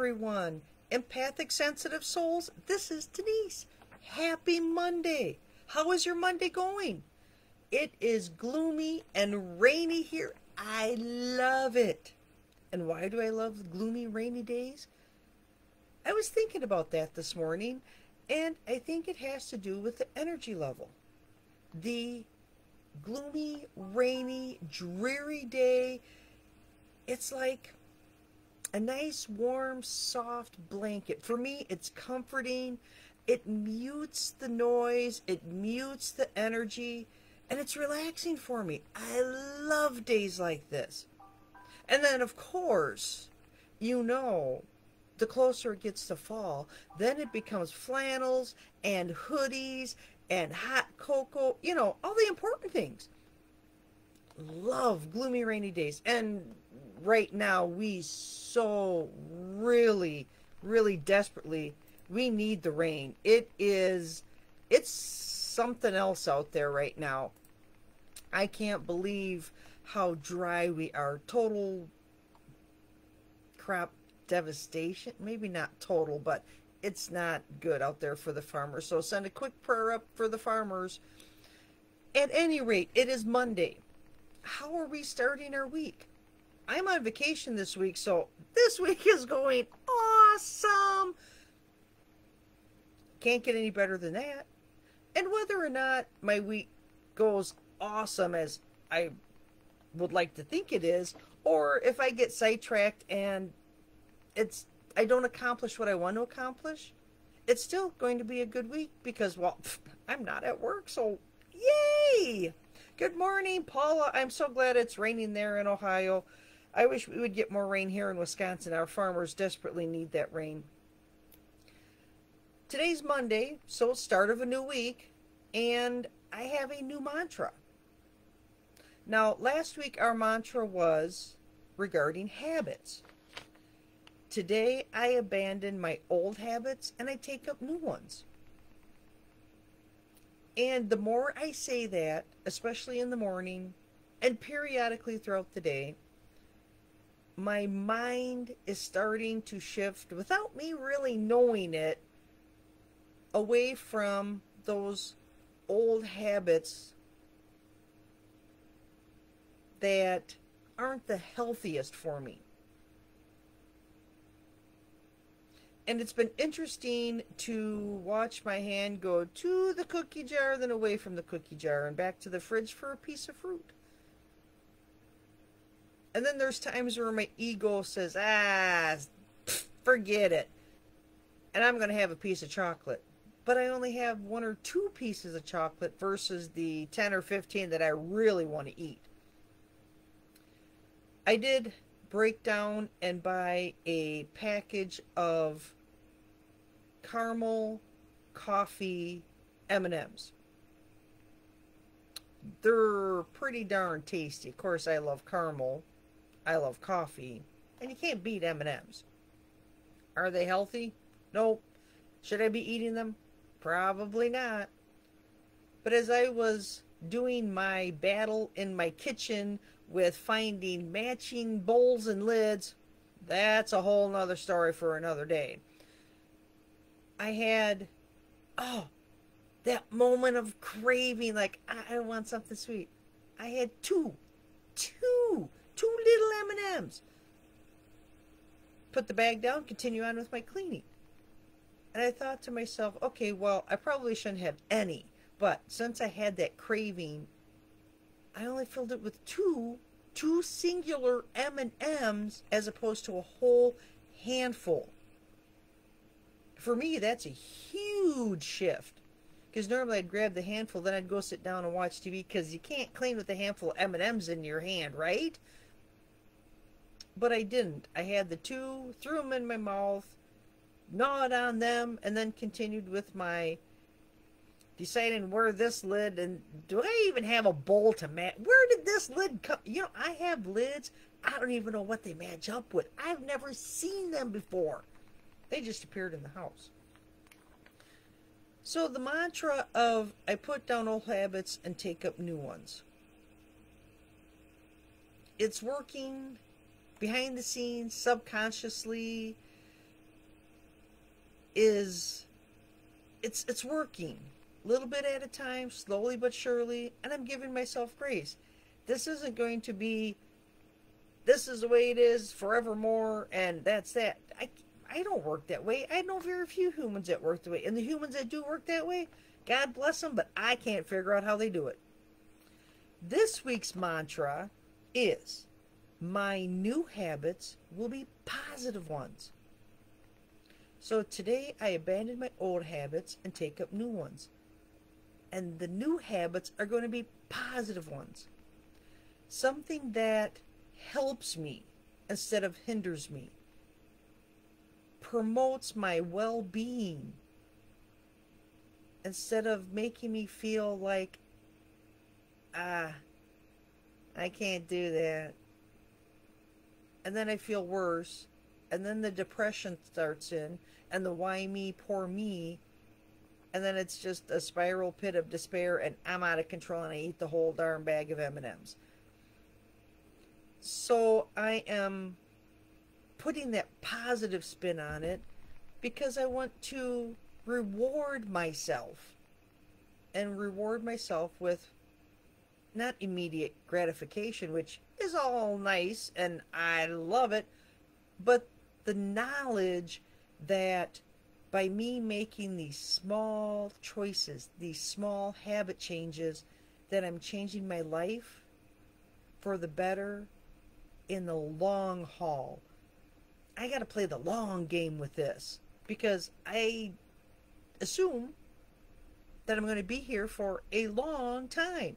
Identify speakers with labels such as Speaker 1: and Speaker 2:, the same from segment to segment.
Speaker 1: everyone. Empathic, sensitive souls, this is Denise. Happy Monday. How is your Monday going? It is gloomy and rainy here. I love it. And why do I love gloomy, rainy days? I was thinking about that this morning, and I think it has to do with the energy level. The gloomy, rainy, dreary day, it's like a nice, warm, soft blanket. For me, it's comforting. It mutes the noise. It mutes the energy. And it's relaxing for me. I love days like this. And then, of course, you know, the closer it gets to fall, then it becomes flannels and hoodies and hot cocoa. You know, all the important things. Love gloomy, rainy days. And right now, we so really desperately, we need the rain. It's something else out there right now. I can't believe how dry we are. Total crop devastation. Maybe not total, but it's not good out there for the farmers. So send a quick prayer up for the farmers. At any rate, it is Monday. How are we starting our week? I'm on vacation this week, so this week is going awesome. Can't get any better than that. And whether or not my week goes awesome as I would like to think it is, or if I get sidetracked and I don't accomplish what I want to accomplish, it's still going to be a good week because, well, I'm not at work, so yay! Good morning, Paula. I'm so glad it's raining there in Ohio. I wish we would get more rain here in Wisconsin. Our farmers desperately need that rain. Today's Monday, so start of a new week, and I have a new mantra. Now, last week our mantra was regarding habits. Today I abandon my old habits and I take up new ones. And the more I say that, especially in the morning and periodically throughout the day, my mind is starting to shift without me really knowing it away from those old habits that aren't the healthiest for me. And it's been interesting to watch my hand go to the cookie jar, then away from the cookie jar, and back to the fridge for a piece of fruit. And then there's times where my ego says, forget it. And I'm going to have a piece of chocolate. But I only have 1 or 2 pieces of chocolate versus the 10 or 15 that I really want to eat. I did break down and buy a package of caramel coffee M&Ms. They're pretty darn tasty. Of course, I love caramel. I love coffee. And you can't beat M&Ms. Are they healthy? Nope. Should I be eating them? Probably not. But as I was doing my battle in my kitchen with finding matching bowls and lids, that's a whole nother story for another day. I had, that moment of craving, like, I want something sweet. I had two little M&Ms. Put the bag down, continue on with my cleaning. And I thought to myself, okay, well, I probably shouldn't have any. But since I had that craving, I only filled it with two singular M&Ms as opposed to a whole handful. For me, that's a huge shift. Because normally I'd grab the handful, then I'd go sit down and watch TV, because you can't clean with a handful of M&Ms in your hand, right? But I didn't. I had the 2, threw them in my mouth, gnawed on them, and then continued with my deciding where this lid, and do I even have a bowl to match? Where did this lid come? You know, I have lids. I don't even know what they match up with. I've never seen them before. They just appeared in the house. So the mantra of I put down old habits and take up new ones. It's working behind the scenes, subconsciously. is it's working. A little bit at a time, slowly but surely, and I'm giving myself grace. This isn't going to be, this is the way it is forevermore, and that's that. I don't work that way. I know very few humans that work that way. And the humans that do work that way, God bless them, but I can't figure out how they do it. This week's mantra is, my new habits will be positive ones. So today I abandon my old habits and take up new ones. And the new habits are going to be positive ones. Something that helps me instead of hinders me. Promotes my well-being instead of making me feel like, I can't do that. And then I feel worse. And then the depression starts in. And the why me, poor me. And then it's just a spiral pit of despair. And I'm out of control. And I eat the whole darn bag of M&Ms. So I am putting that positive spin on it because I want to reward myself. And reward myself with not immediate gratification, which is all nice and I love it, but the knowledge that by me making these small choices, these small habit changes, that I'm changing my life for the better in the long haul. I got to play the long game with this because I assume that I'm going to be here for a long time.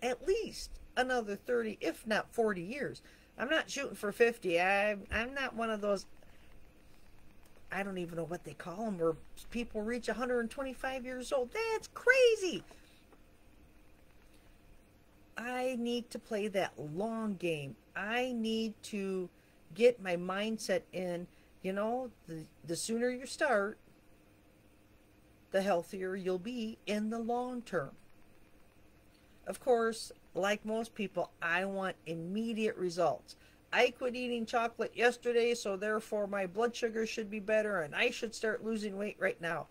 Speaker 1: At least another 30, if not 40 years. I'm not shooting for 50. I'm not one of those, I don't even know what they call them, where people reach 125 years old. That's crazy. I need to play that long game. I need to get my mindset in, the sooner you start, the healthier you'll be in the long term. Of course, like most people, I want immediate results. I quit eating chocolate yesterday, so therefore my blood sugar should be better and I should start losing weight right now.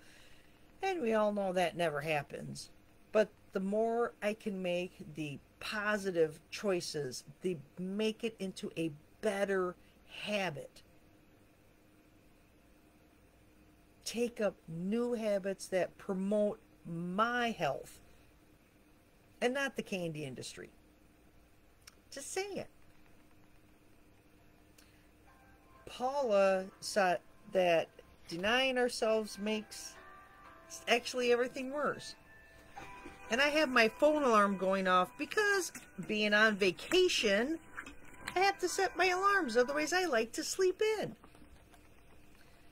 Speaker 1: And we all know that never happens. But the more I can make the positive choices, make it into a better habit. Take up new habits that promote my health and not the candy industry. Just saying it. Paula said that denying ourselves makes actually everything worse. And I have my phone alarm going off because being on vacation, I have to set my alarms. Otherwise, I like to sleep in.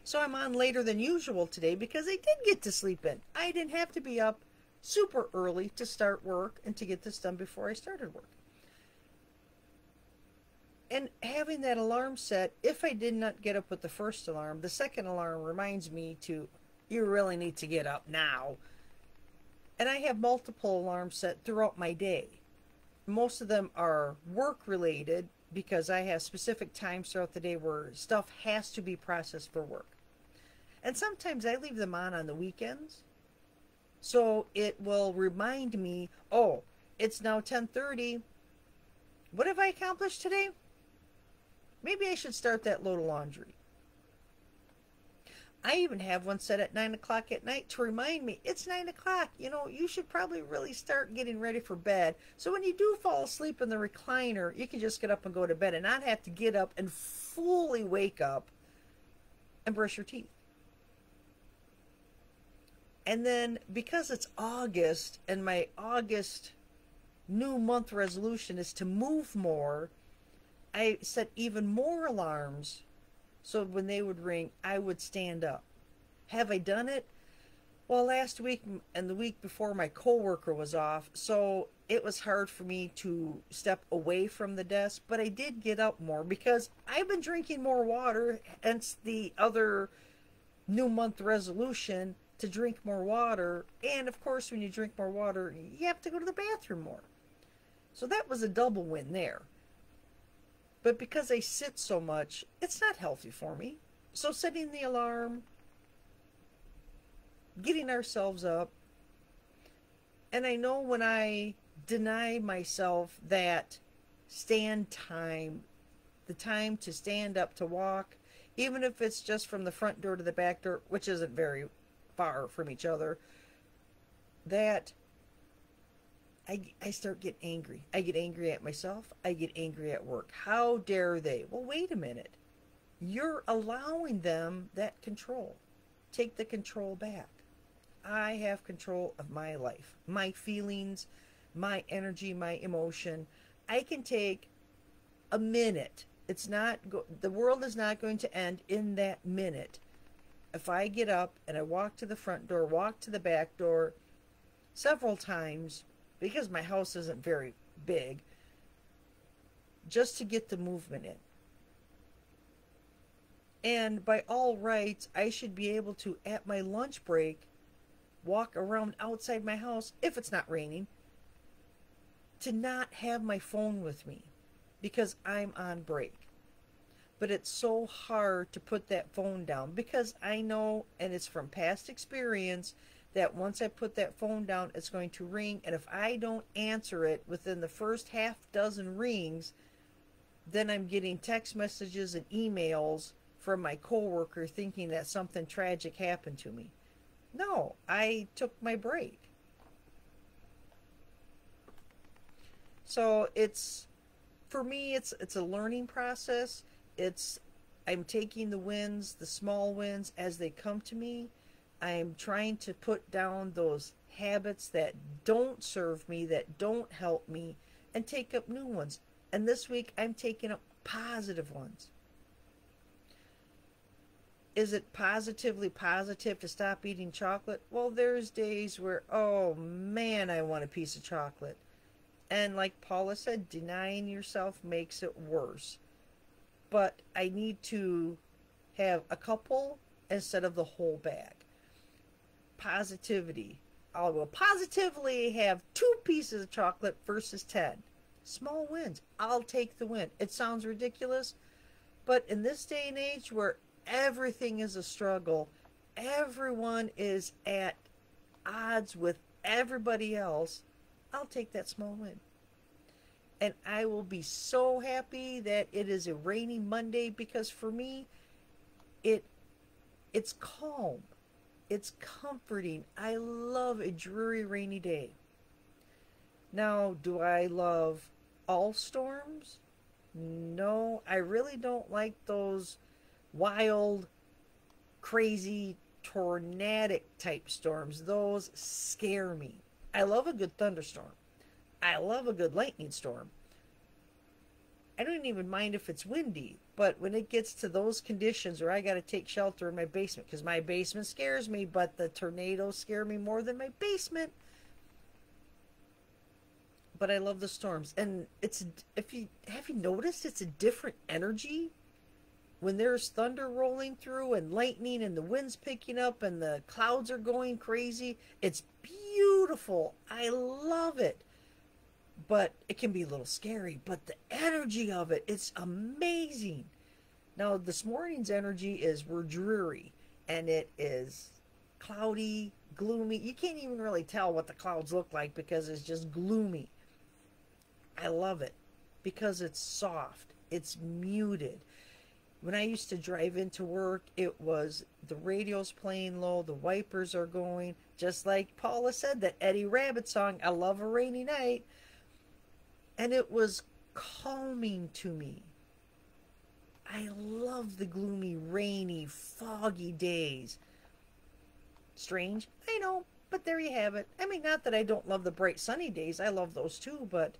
Speaker 1: So I'm on later than usual today because I did get to sleep in. I didn't have to be up super early to start work and to get this done before I started work. And having that alarm set, if I did not get up with the first alarm, the second alarm reminds me you really need to get up now. And I have multiple alarms set throughout my day. Most of them are work related because I have specific times throughout the day where stuff has to be processed for work. And sometimes I leave them on the weekends. So it will remind me, oh, it's now 10:30. What have I accomplished today? Maybe I should start that load of laundry. I even have one set at 9 o'clock at night to remind me, it's 9 o'clock. You should probably really start getting ready for bed. So when you do fall asleep in the recliner, you can just get up and go to bed and not have to get up and fully wake up and brush your teeth. And then because it's August and my August new month resolution is to move more, I set even more alarms so when they would ring, I would stand up. Have I done it? Well, last week and the week before, my coworker was off, so it was hard for me to step away from the desk, but I did get up more because I've been drinking more water, hence the other new month resolution to drink more water. And of course, when you drink more water, you have to go to the bathroom more. So that was a double win there. But because I sit so much, it's not healthy for me. So setting the alarm getting ourselves up. And I know when I deny myself that stand time, the time to stand up to walk, even if it's just from the front door to the back door, which isn't very far from each other, that I start getting angry. I get angry at myself. I get angry at work. How dare they? Well, wait a minute. You're allowing them that control. Take the control back. I have control of my life, my feelings, my energy, my emotion. I can take a minute. It's not the world is not going to end in that minute. If I get up and I walk to the front door, walk to the back door several times, because my house isn't very big, just to get the movement in. And by all rights, I should be able to, at my lunch break, walk around outside my house, if it's not raining, to not have my phone with me because I'm on break. But it's so hard to put that phone down because I know, and it's from past experience, that once I put that phone down, it's going to ring. And if I don't answer it within the first half dozen rings, then I'm getting text messages and emails from my coworker thinking that something tragic happened to me. No, I took my break. So for me, it's a learning process. I'm taking the wins, the small wins as they come to me. I'm trying to put down those habits that don't serve me, that don't help me, and take up new ones. And this week, I'm taking up positive ones. Is it positively positive to stop eating chocolate? Well, there's days where, oh man, I want a piece of chocolate. And like Paula said, denying yourself makes it worse. But I need to have a couple instead of the whole bag. Positivity. I will positively have 2 pieces of chocolate versus 10. Small wins. I'll take the win. It sounds ridiculous, but in this day and age where everything is a struggle, everyone is at odds with everybody else, I'll take that small win. And I will be so happy that it is a rainy Monday because for me, it's calm. It's comforting. I love a dreary rainy day. Now, do I love all storms? No, I really don't like those wild, crazy, tornadic type storms. Those scare me. I love a good thunderstorm. I love a good lightning storm. I don't even mind if it's windy, but when it gets to those conditions where I got to take shelter in my basement, because my basement scares me, but the tornadoes scare me more than my basement. But I love the storms, and have you noticed it's a different energy when there's thunder rolling through and lightning and the wind's picking up and the clouds are going crazy. It's beautiful. I love it. But it can be a little scary, but the energy of it, it's amazing. Now, this morning's energy is we're dreary, and it is cloudy, gloomy. You can't even really tell what the clouds look like because it's just gloomy. I love it because it's soft, it's muted. When I used to drive into work, it was the radio's playing low, the wipers are going, just like Paula said, that Eddie Rabbit song, I Love a Rainy Night. And it was calming to me. I love the gloomy, rainy, foggy days. Strange, I know, but there you have it. I mean, not that I don't love the bright, sunny days. I love those too, but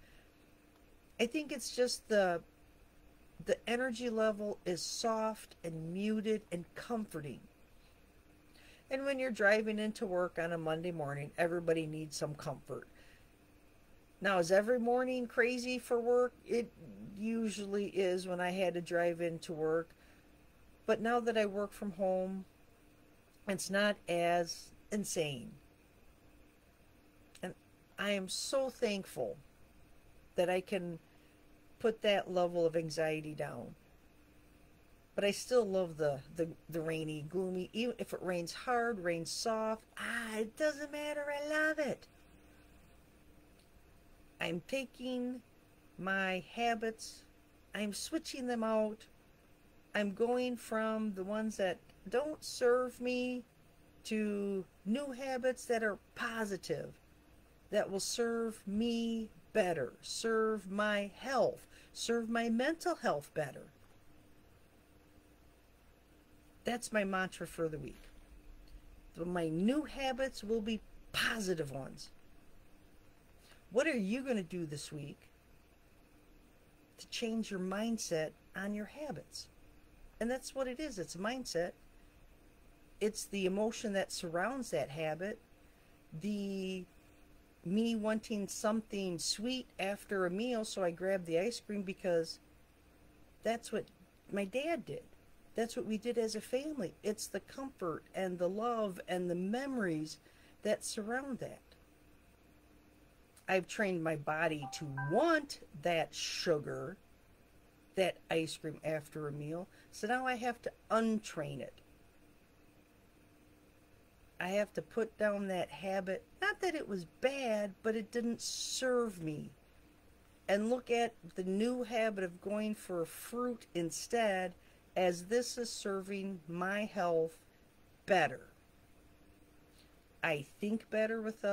Speaker 1: I think it's just the energy level is soft and muted and comforting. And when you're driving into work on a Monday morning, everybody needs some comfort. Now, is every morning crazy for work? It usually is when I had to drive into work. But now that I work from home, it's not as insane. And I am so thankful that I can put that level of anxiety down. But I still love the rainy, gloomy, even if it rains hard, rains soft. It doesn't matter. I love it. I'm taking my habits, I'm switching them out. I'm going from the ones that don't serve me to new habits that are positive, that will serve me better, serve my health, serve my mental health better. That's my mantra for the week. My new habits will be positive ones. What are you going to do this week to change your mindset on your habits? And that's what it is. It's a mindset. It's the emotion that surrounds that habit. The me wanting something sweet after a meal, so I grab the ice cream because that's what my dad did. That's what we did as a family. It's the comfort and the love and the memories that surround that. I've trained my body to want that sugar, that ice cream after a meal. So now I have to untrain it. I have to put down that habit. Not that it was bad, but it didn't serve me. And look at the new habit of going for fruit instead, as this is serving my health better. I think better with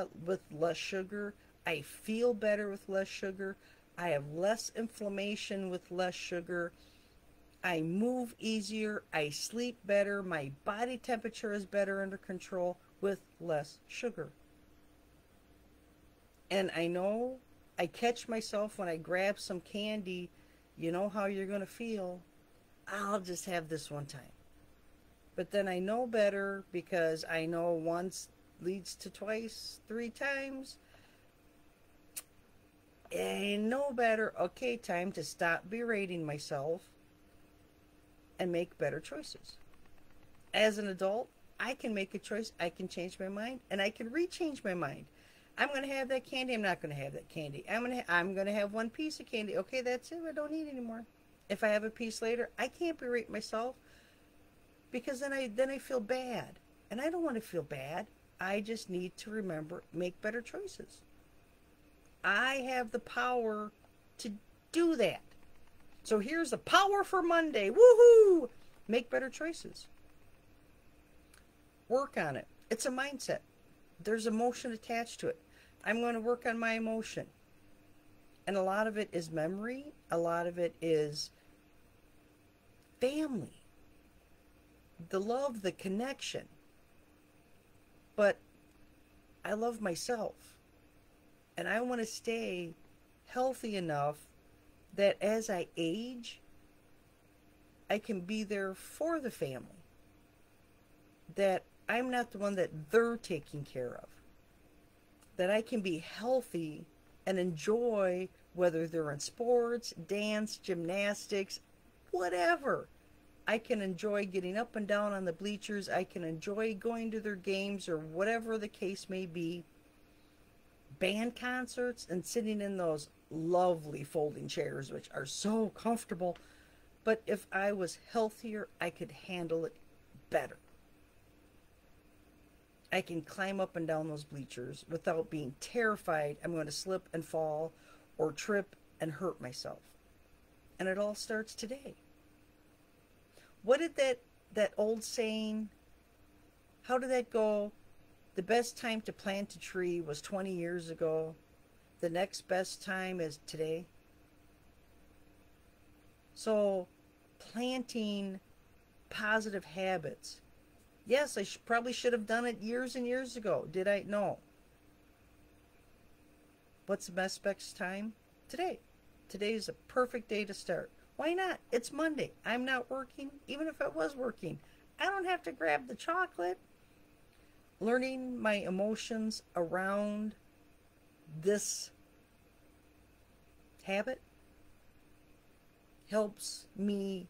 Speaker 1: less sugar. I feel better with less sugar. I have less inflammation with less sugar. I move easier. I sleep better. My body temperature is better under control with less sugar. And I know I catch myself when I grab some candy. You know how you're going to feel. I'll just have this one time. But then I know better, because I know once leads to twice, 3 times. I know better. Okay, time to stop berating myself and make better choices. As an adult, I can make a choice. I can change my mind, and I can rechange my mind. I'm going to have that candy. I'm not going to have that candy. I'm going to have one piece of candy. Okay, that's it. I don't need any more. If I have a piece later, I can't berate myself, because then I feel bad. And I don't want to feel bad. I just need to remember, make better choices. I have the power to do that. So here's the power for Monday. Woohoo! Make better choices. Work on it. It's a mindset. There's emotion attached to it. I'm going to work on my emotion. And a lot of it is memory. A lot of it is family. The love, the connection. But I love myself. And I want to stay healthy enough that as I age, I can be there for the family. That I'm not the one that they're taking care of. That I can be healthy and enjoy, whether they're in sports, dance, gymnastics, whatever. I can enjoy getting up and down on the bleachers. I can enjoy going to their games, or whatever the case may be. Band concerts, and sitting in those lovely folding chairs, which are so comfortable. But if I was healthier, I could handle it better. I can climb up and down those bleachers without being terrified I'm going to slip and fall or trip and hurt myself. And it all starts today. What did that old saying, how did that go? The best time to plant a tree was 20 years ago. The next best time is today. So planting positive habits. Yes, I probably should have done it years and years ago. Did I? No. What's the best time? Today. Today is a perfect day to start. Why not? It's Monday. I'm not working. Even if I was working, I don't have to grab the chocolate. Learning my emotions around this habit helps me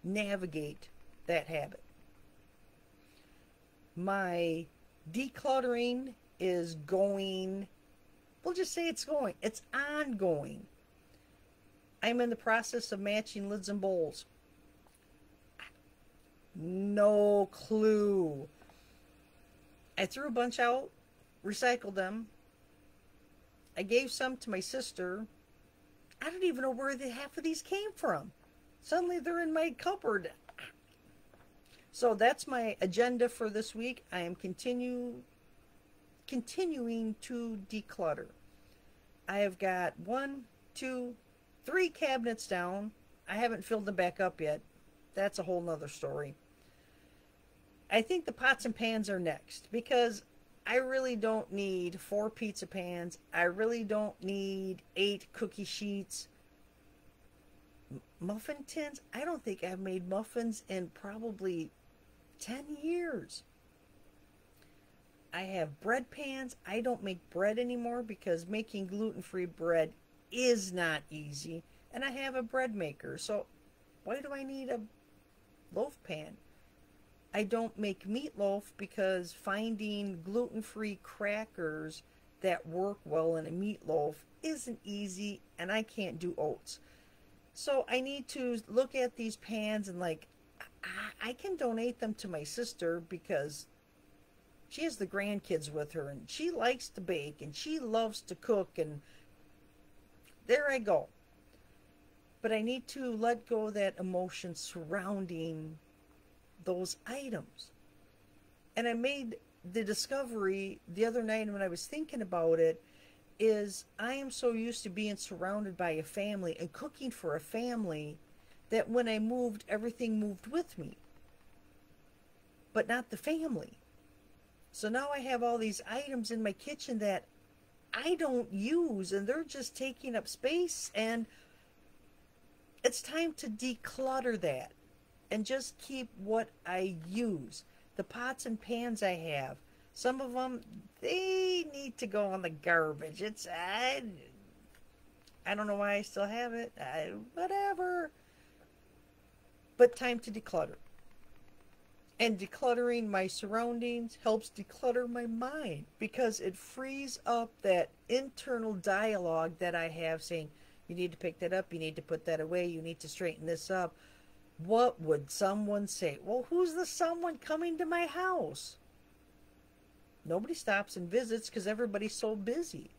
Speaker 1: navigate that habit. My decluttering is going, we'll just say it's ongoing. I'm in the process of matching lids and bowls. No clue. I threw a bunch out, recycled them. I gave some to my sister. I don't even know where the half of these came from. Suddenly they're in my cupboard. So that's my agenda for this week. I am continuing to declutter. I have got 1, 2, 3 cabinets down. I haven't filled them back up yet. That's a whole nother story. I think the pots and pans are next because I really don't need 4 pizza pans. I really don't need 8 cookie sheets. Muffin tins? I don't think I've made muffins in probably 10 years. I have bread pans. I don't make bread anymore because making gluten-free bread is not easy. And I have a bread maker. So why do I need a loaf pan? I don't make meatloaf because finding gluten-free crackers that work well in a meatloaf isn't easy, and I can't do oats. So I need to look at these pans and like, I can donate them to my sister because she has the grandkids with her and she likes to bake and she loves to cook, and there I go. But I need to let go of that emotion surrounding those items. And I made the discovery the other night when I was thinking about it is I am so used to being surrounded by a family and cooking for a family that when I moved, everything moved with me, but not the family. So now I have all these items in my kitchen that I don't use and they're just taking up space, and it's time to declutter that and just keep what I use. The pots and pans I have, some of them, they need to go on the garbage. I don't know why I still have it. Whatever. But time to declutter. And decluttering my surroundings helps declutter my mind because it frees up that internal dialogue that I have saying, you need to pick that up, you need to put that away, you need to straighten this up. What would someone say? Well, who's the someone coming to my house? Nobody stops and visits because everybody's so busy.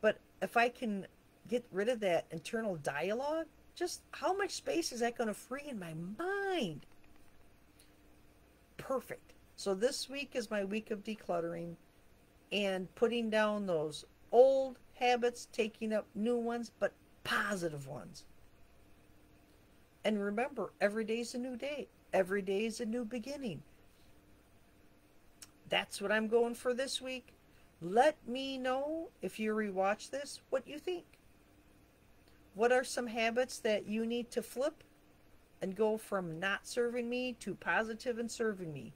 Speaker 1: But if I can get rid of that internal dialogue, just how much space is that going to free in my mind? Perfect. So this week is my week of decluttering and putting down those old habits, taking up new ones, but positive ones. And remember, every day is a new day. Every day is a new beginning. That's what I'm going for this week. Let me know, if you rewatch this, what you think. What are some habits that you need to flip and go from not serving me to positive and serving me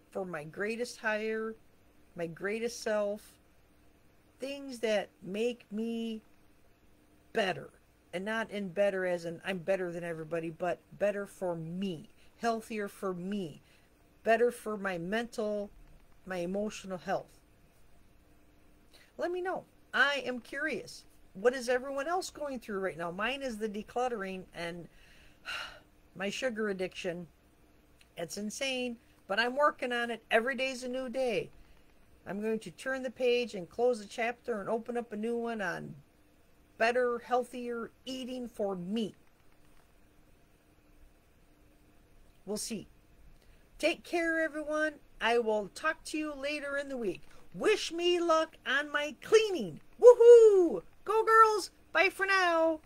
Speaker 1: for my greatest higher, my greatest self, things that make me better. And not in better as in I'm better than everybody, but better for me, healthier for me, better for my mental, my emotional health. Let me know. I am curious. What is everyone else going through right now? Mine is the decluttering and my sugar addiction. It's insane, but I'm working on it. Every day's a new day. I'm going to turn the page and close a chapter and open up a new one on better, healthier eating for me. We'll see. Take care, everyone. I will talk to you later in the week. Wish me luck on my cleaning. Woohoo! Go, girls. Bye for now.